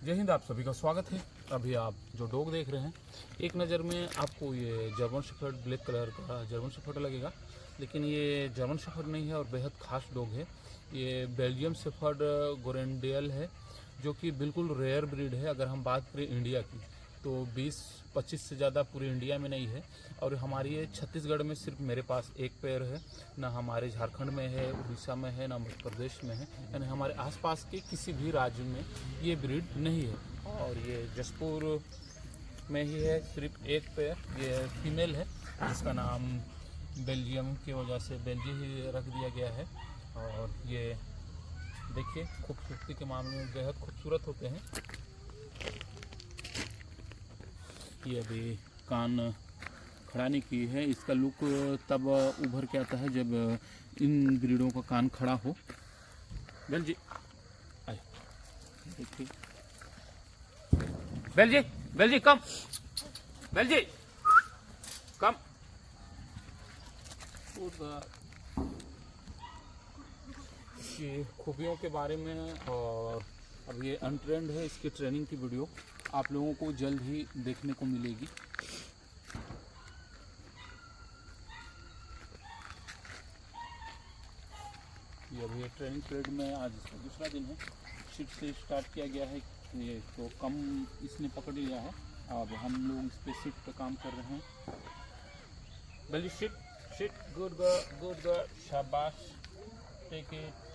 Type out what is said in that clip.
जय हिंद। आप सभी का स्वागत है। अभी आप जो डॉग देख रहे हैं, एक नज़र में आपको ये जर्मन शेफर्ड ब्लैक कलर का जर्मन शेफर्ड लगेगा, लेकिन ये जर्मन शेफर्ड नहीं है और बेहद खास डॉग है। ये बेल्जियम शेफर्ड गोरेंडेल है, जो कि बिल्कुल रेयर ब्रीड है। अगर हम बात करें इंडिया की, तो 20-25 से ज़्यादा पूरे इंडिया में नहीं है। और हमारी ये छत्तीसगढ़ में सिर्फ मेरे पास एक पेयर है, ना हमारे झारखंड में है, उड़ीसा में है, ना मध्य प्रदेश में है, यानी हमारे आसपास के किसी भी राज्य में ये ब्रीड नहीं है। और ये जसपुर में ही है, सिर्फ एक पेयर। ये फीमेल है, जिसका नाम बेल्जियम की वजह से बेल्जी ही रख दिया गया है। और ये देखिए, खूबसूरती के मामले में बेहद खूबसूरत होते हैं। ये अभी कान खड़ा नहीं की है। इसका लुक तब उभर के आता है जब इन ब्रीडों का कान खड़ा हो। बेल जी आए, देखिए बेल जी कम, बेल जी कम। ये खूबियों के बारे में, और अब ये अनट्रेंड है, इसकी ट्रेनिंग की वीडियो आप लोगों को जल्द ही देखने को मिलेगी। ये अभी ट्रेनिंग पीरियड में आज इसका दूसरा दिन है। शिट से स्टार्ट किया गया है, ये तो कम इसने पकड़ लिया है। अब हम लोग इस पे शिट पे काम कर रहे हैं। बेली शिट शिट, गुड गर्ल, शाबाश, टेक इट।